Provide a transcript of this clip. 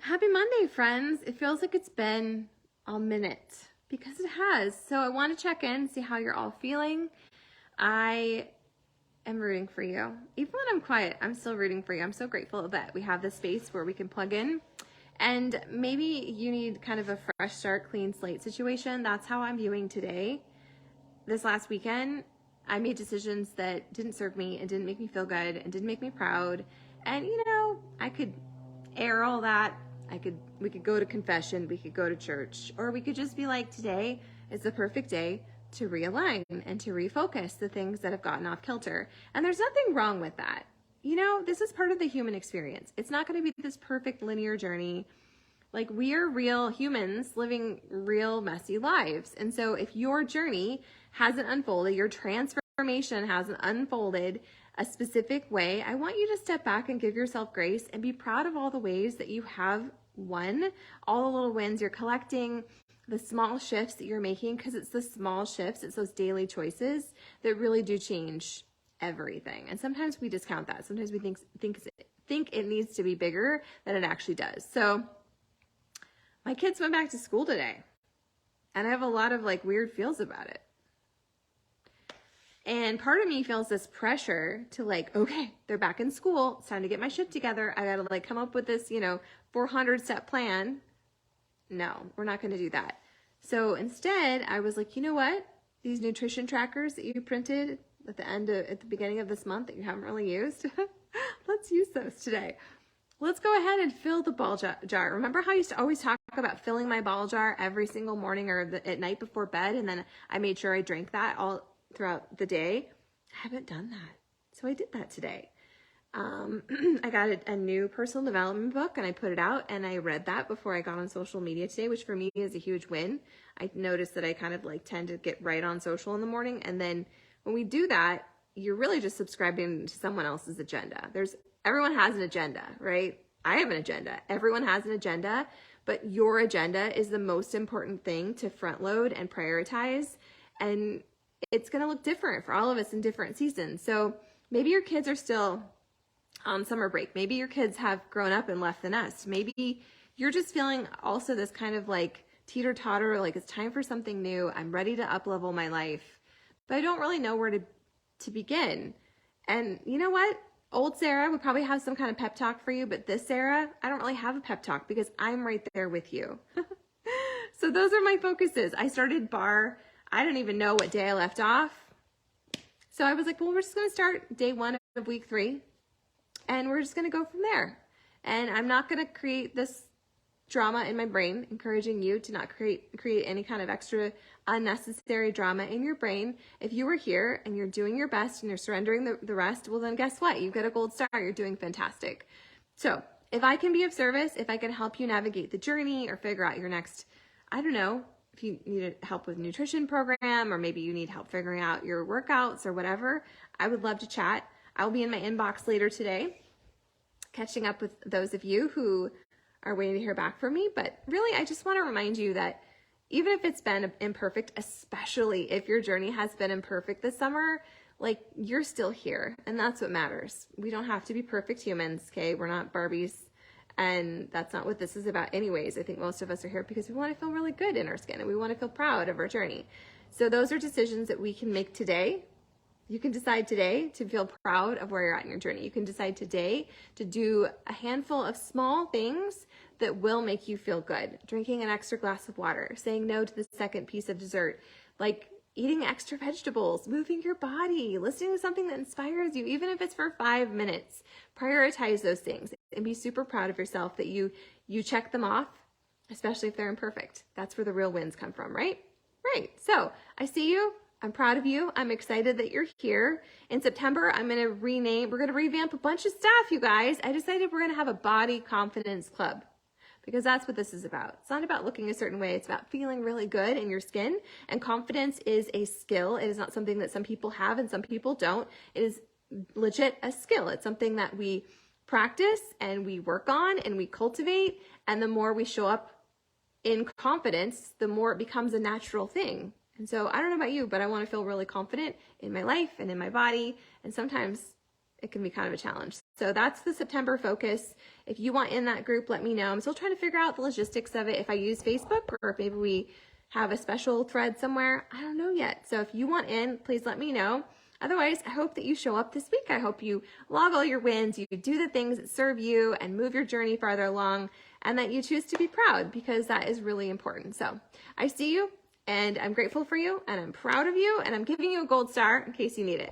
Happy Monday, friends. It feels like it's been a minute because it has. So I want to check in, see how you're all feeling. I am rooting for you. Even when I'm quiet, I'm still rooting for you. I'm so grateful that we have this space where we can plug in. And maybe you need kind of a fresh start, clean slate situation. That's how I'm viewing today. This last weekend, I made decisions that didn't serve me and didn't make me feel good and didn't make me proud. And I could air all that. We could go to confession, we could go to church, or we could just be like, today is the perfect day to realign and to refocus the things that have gotten off kilter. And there's nothing wrong with that. This is part of the human experience. It's not going to be this perfect linear journey. Like, we are real humans living real messy lives. And so if your journey hasn't unfolded, your transformation hasn't unfolded a specific way, I want you to step back and give yourself grace and be proud of all the ways that you have won, all the little wins you're collecting, the small shifts that you're making, because it's the small shifts, it's those daily choices that really do change everything. And sometimes we discount that. Sometimes we think it needs to be bigger than it actually does. So my kids went back to school today, and I have a lot of weird feels about it. And part of me feels this pressure to okay, they're back in school. It's time to get my shit together. I got to come up with this, 400-step plan. No, we're not going to do that. So instead, I was like, you know what? These nutrition trackers that you printed at the beginning of this month that you haven't really used, let's use those today. Let's go ahead and fill the ball jar. Remember how I used to always talk about filling my ball jar every single morning or at night before bed, and then I made sure I drank that all throughout the day? I haven't done that. So I did that today. I got a new personal development book and I put it out, and I read that before I got on social media today, which for me is a huge win. I noticed that I kind of tend to get right on social in the morning. And then when we do that, you're really just subscribing to someone else's agenda. Everyone has an agenda, right? I have an agenda. Everyone has an agenda, but your agenda is the most important thing to front load and prioritize. And it's going to look different for all of us in different seasons. So maybe your kids are still on summer break. Maybe your kids have grown up and left the nest. Maybe you're just feeling also this kind of teeter-totter, it's time for something new. I'm ready to up-level my life, but I don't really know where to begin. And you know what? Old Sarah would probably have some kind of pep talk for you, but this Sarah, I don't really have a pep talk because I'm right there with you. So those are my focuses. I started barre. I don't even know what day I left off. So I was like, well, we're just going to start day 1 of week 3, and we're just going to go from there. And I'm not going to create this drama in my brain, encouraging you to not create any kind of extra unnecessary drama in your brain. If you were here and you're doing your best and you're surrendering the rest, well, then guess what? You get a gold star. You're doing fantastic. So if I can be of service, if I can help you navigate the journey or figure out your next, I don't know, if you need help with nutrition program, or maybe you need help figuring out your workouts or whatever, I would love to chat. I'll be in my inbox later today, catching up with those of you who are waiting to hear back from me. But really, I just want to remind you that even if it's been imperfect, especially if your journey has been imperfect this summer, you're still here, and that's what matters. We don't have to be perfect humans, okay? We're not Barbies. And that's not what this is about anyways. I think most of us are here because we want to feel really good in our skin and we want to feel proud of our journey. So those are decisions that we can make today. You can decide today to feel proud of where you're at in your journey. You can decide today to do a handful of small things that will make you feel good. Drinking an extra glass of water, saying no to the second piece of dessert, eating extra vegetables, moving your body, listening to something that inspires you, even if it's for 5 minutes. Prioritize those things and be super proud of yourself that you check them off, especially if they're imperfect. That's where the real wins come from, right? Right. So I see you. I'm proud of you. I'm excited that you're here. In September, we're going to revamp a bunch of stuff, you guys. I decided we're going to have a body confidence club, because that's what this is about. It's not about looking a certain way. It's about feeling really good in your skin. And confidence is a skill. It is not something that some people have and some people don't. It is legit a skill. It's something that we practice and we work on and we cultivate. And the more we show up in confidence, the more it becomes a natural thing. And so I don't know about you, but I want to feel really confident in my life and in my body. And sometimes it can be kind of a challenge. So that's the September focus. If you want in that group, let me know. I'm still trying to figure out the logistics of it. If I use Facebook or if maybe we have a special thread somewhere, I don't know yet. So if you want in, please let me know. Otherwise, I hope that you show up this week. I hope you log all your wins, you do the things that serve you and move your journey farther along, and that you choose to be proud, because that is really important. So I see you, and I'm grateful for you, and I'm proud of you, and I'm giving you a gold star in case you need it.